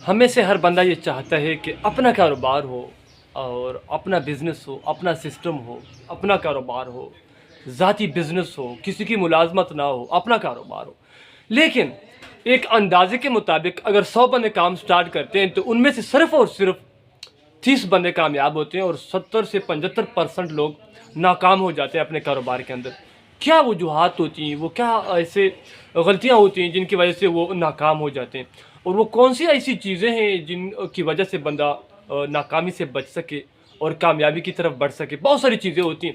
ہم میں سے ہر بندہ یہ چاہتا ہے کہ اپنا کاروبار ہو اور اپنا بزنس ہو، اپنا سسٹم ہو، اپنا کاروبار ہو، ذاتی بزنس ہو، کسی کی ملازمت نہ ہو، اپنا کاروبار ہو۔ لیکن ایک اندازے کے مطابق اگر 100 بندے کام سٹارٹ کرتے ہیں تو ان میں سے صرف اور صرف 30 بندے کامیاب ہوتے ہیں اور 70 سے 75% لوگ ناکام ہو جاتے ہیں اپنے کاروبار کے اندر۔ کیا وجوہات ہوتی ہیں، وہ کیا ایسے غلطیاں ہوتی ہیں جن کی وجہ سے وہ ناکام ہو جاتے ہیں، اور وہ کون سی ایسی چیزیں ہیں جن کی وجہ سے بندہ ناکامی سے بچ سکے اور کامیابی کی طرف بڑھ سکے؟ بہت ساری چیزیں ہوتی ہیں،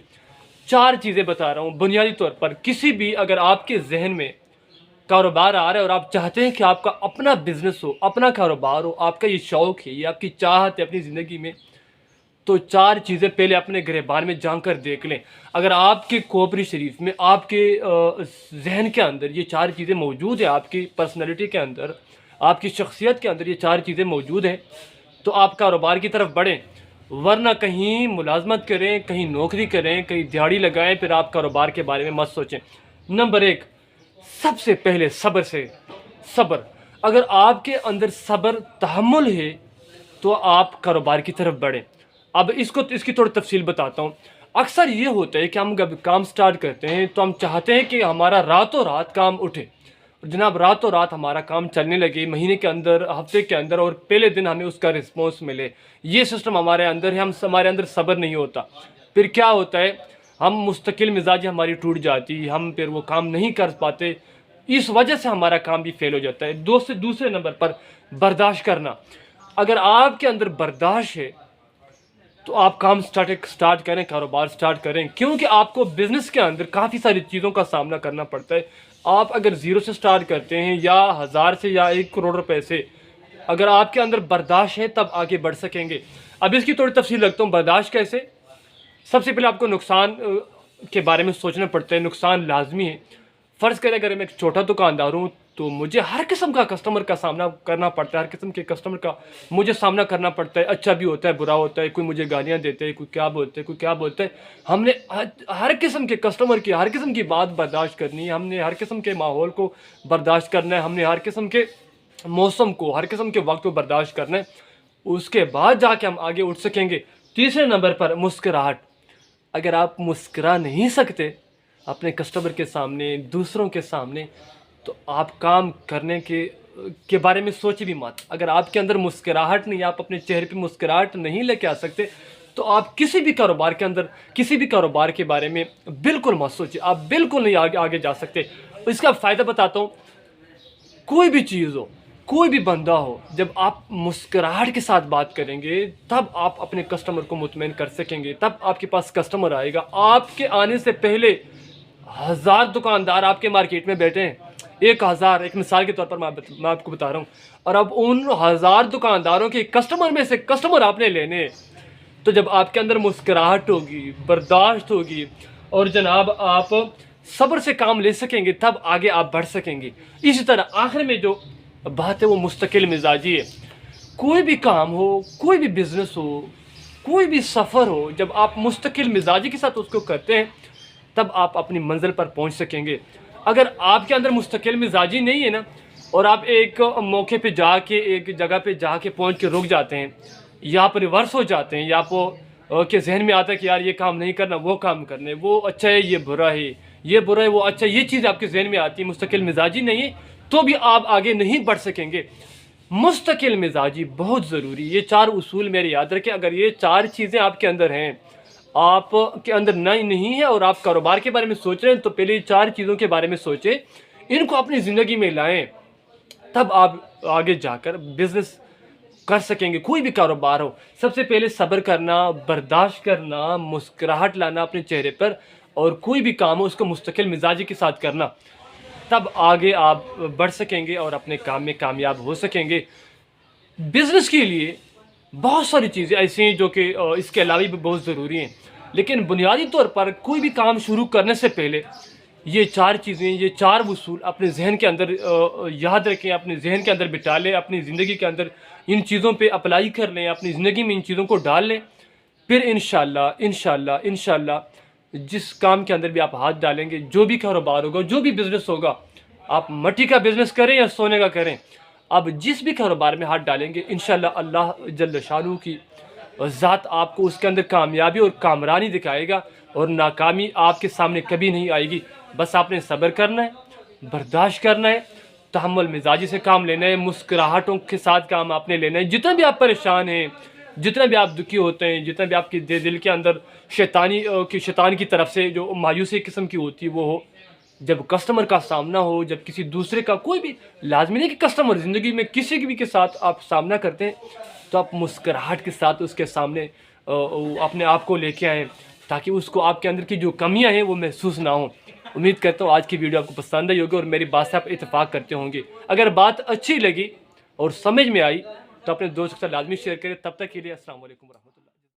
4 چیزیں بتا رہا ہوں بنیادی طور پر۔ کسی بھی اگر آپ کے ذہن میں کاروبار آ رہا ہے اور آپ چاہتے ہیں کہ آپ کا اپنا بزنس ہو، اپنا کاروبار ہو، آپ کا یہ شوق ہے، یہ آپ کی چاہت ہے اپنی زندگی میں، تو 4 چیزیں پہلے اپنے گریبان میں جان کر دیکھ لیں۔ اگر آپ کے کھوپڑی شریف میں، آپ کے ذہن کے اندر یہ 4 چیزیں موجود ہیں، آپ کی پرسنالٹی کے اندر، آپ کی شخصیت کے اندر یہ 4 چیزیں موجود ہیں، تو آپ کاروبار کی طرف بڑھیں، ورنہ کہیں ملازمت کریں، کہیں نوکری کریں، کہیں دیہڑی لگائیں، پھر آپ کاروبار کے بارے میں مت سوچیں۔ نمبر 1، سب سے پہلے صبر۔ اگر آپ کے اندر صبر تحمل ہے تو آپ کاروبار کی طرف بڑھیں۔ اب اس کی تھوڑی تفصیل بتاتا ہوں۔ اکثر یہ ہوتا ہے کہ ہم جب کام سٹارٹ کرتے ہیں تو ہم چاہتے ہیں کہ ہمارا راتوں رات کام اٹھے، اور جناب راتوں رات ہمارا کام چلنے لگے، مہینے کے اندر، ہفتے کے اندر، اور پہلے دن ہمیں اس کا رسپانس ملے۔ یہ سسٹم ہمارے اندر ہے، ہمارے اندر صبر نہیں ہوتا۔ پھر کیا ہوتا ہے، ہم مستقل مزاجی ہماری ٹوٹ جاتی، ہم پھر وہ کام نہیں کر پاتے، اس وجہ سے ہمارا کام بھی فیل ہو جاتا ہے۔ دوسرے نمبر پر برداشت کرنا۔ اگر آپ کے اندر برداشت ہے تو آپ کام سٹارٹ کریں، کاروبار سٹارٹ کریں، کیونکہ آپ کو بزنس کے اندر کافی ساری چیزوں کا سامنا کرنا پڑتا ہے۔ آپ اگر 0 سے سٹارٹ کرتے ہیں، یا 1000 سے، یا 1 کروڑ روپے سے، اگر آپ کے اندر برداشت ہے تب آگے بڑھ سکیں گے۔ اب اس کی تھوڑی تفصیل رکھتا ہوں، برداشت کیسے؟ سب سے پہلے آپ کو نقصان کے بارے میں سوچنا پڑتا ہے، نقصان لازمی ہے۔ فرض کریں اگر میں ایک چھوٹا دکاندار ہوں تو مجھے ہر قسم کا کسٹمر کا سامنا کرنا پڑتا ہے، ہر قسم کے کسٹمر کا مجھے سامنا کرنا پڑتا ہے، اچھا بھی ہوتا ہے، برا ہوتا ہے، کوئی مجھے گالیاں دیتے ہیں، کوئی کیا بولتے ہیں۔ ہم نے ہر قسم کے کسٹمر کی، ہر قسم کی بات برداشت کرنی ہے، ہم نے ہر قسم کے ماحول کو برداشت کرنا ہے، ہم نے ہر قسم کے موسم کو، ہر قسم کے وقت کو برداشت کرنا ہے، اس کے بعد جا کے ہم آگے اٹھ سکیں گے۔ تیسرے نمبر پر مسکراہٹ۔ اگر آپ مسکرا نہیں سکتے اپنے کسٹمر کے سامنے، دوسروں کے سامنے، تو آپ کام کرنے کے بارے میں سوچ بھی مت۔ اگر آپ کے اندر مسکراہٹ نہیں، آپ اپنے چہرے پہ مسکراہٹ نہیں لے کے آ سکتے، تو آپ کسی بھی کاروبار کے اندر، کسی بھی کاروبار کے بارے میں بالکل مت سوچیں، آپ بالکل نہیں آگے جا سکتے۔ اس کا فائدہ بتاتا ہوں۔ کوئی بھی چیز ہو، کوئی بھی بندہ ہو، جب آپ مسکراہٹ کے ساتھ بات کریں گے تب آپ اپنے کسٹمر کو مطمئن کر سکیں گے، تب آپ کے پاس کسٹمر آئے گا۔ آپ کے آنے سے پہلے 1000 دکاندار آپ کے مارکیٹ میں بیٹھے ہیں، 1000، ایک مثال کے طور پر میں آپ کو بتا رہا ہوں، اور اب ان 1000 دکانداروں کے کسٹمر میں سے کسٹمر آپ نے لینے، تو جب آپ کے اندر مسکراہٹ ہوگی، برداشت ہوگی، اور جناب آپ صبر سے کام لے سکیں گے، تب آگے آپ بڑھ سکیں گے۔ اسی طرح آخر میں جو بات ہے وہ مستقل مزاجی ہے۔ کوئی بھی کام ہو، کوئی بھی بزنس ہو، کوئی بھی سفر ہو، جب آپ مستقل مزاجی کے ساتھ اس کو کرتے ہیں تب آپ اپنی منزل پر پہنچ سکیں گے۔ اگر آپ کے اندر مستقل مزاجی نہیں ہے نا، اور آپ ایک موقع پہ جا کے، ایک جگہ پہ جا کے پہنچ کے رک جاتے ہیں، یا آپ ریورس ہو جاتے ہیں، یا آپ کے ذہن میں آتا ہے کہ یار یہ کام نہیں کرنا، وہ کام کرنا ہے، وہ اچھا ہے، یہ برا ہے، یہ برا ہے، وہ اچھا ہے، یہ چیز آپ کے ذہن میں آتی ہے، مستقل مزاجی نہیں ہے، تو بھی آپ آگے نہیں بڑھ سکیں گے۔ مستقل مزاجی بہت ضروری، یہ 4 اصول میرے یاد رکھیں۔ اگر یہ 4 چیزیں آپ کے اندر ہیں، آپ کے اندر نہیں ہے، اور آپ کاروبار کے بارے میں سوچ رہے ہیں، تو پہلے یہ 4 چیزوں کے بارے میں سوچیں، ان کو اپنی زندگی میں لائیں، تب آپ آگے جا کر بزنس کر سکیں گے۔ کوئی بھی کاروبار ہو، سب سے پہلے صبر کرنا، برداشت کرنا، مسکراہٹ لانا اپنے چہرے پر، اور کوئی بھی کام ہو اس کو مستقل مزاجی کے ساتھ کرنا، تب آگے آپ بڑھ سکیں گے اور اپنے کام میں کامیاب ہو سکیں گے۔ بزنس کے لیے بہت ساری چیزیں ایسی ہیں جو کہ اس کے علاوہ بھی بہت ضروری ہیں، لیکن بنیادی طور پر کوئی بھی کام شروع کرنے سے پہلے یہ 4 چیزیں، یہ 4 اصول اپنے ذہن کے اندر یاد رکھیں، اپنے ذہن کے اندر بٹا لیں، اپنی زندگی کے اندر ان چیزوں پہ اپلائی کر لیں، اپنی زندگی میں ان چیزوں کو ڈال لیں، پھر انشاءاللہ جس کام کے اندر بھی آپ ہاتھ ڈالیں گے، جو بھی کاروبار ہوگا، جو بھی بزنس ہوگا، آپ مٹی کا بزنس کریں یا سونے کا کریں، آپ جس بھی کاروبار میں ہاتھ ڈالیں گے انشاءاللہ اللہ جل شانہ کی ذات آپ کو اس کے اندر کامیابی اور کامرانی دکھائے گا، اور ناکامی آپ کے سامنے کبھی نہیں آئے گی۔ بس آپ نے صبر کرنا ہے، برداشت کرنا ہے، تحمل مزاجی سے کام لینا ہے، مسکراہٹوں کے ساتھ کام آپ نے لینا ہے۔ جتنا بھی آپ پریشان ہیں، جتنا بھی آپ دکھی ہوتے ہیں، جتنا بھی آپ کے دل کے اندر شیطان کی طرف سے جو مایوسی قسم کی ہوتی ہے وہ ہو، جب کسٹمر کا سامنا ہو، جب کسی دوسرے کا کوئی بھی، لازمی نہیں کہ کسٹمر، زندگی میں کسی بھی کے ساتھ آپ سامنا کرتے ہیں تو آپ مسکراہٹ کے ساتھ اس کے سامنے اپنے آپ کو لے کے آئیں، تاکہ اس کو آپ کے اندر کی جو کمیاں ہیں وہ محسوس نہ ہوں۔ امید کرتا ہوں آج کی ویڈیو آپ کو پسند آئی ہوگی اور میری بات سے آپ اتفاق کرتے ہوں گے۔ اگر بات اچھی لگی اور سمجھ میں آئی تو اپنے دوست کے ساتھ لازمی شیئر کریں۔ تب تک کے لیے السلام علیکم ورحمۃ اللہ۔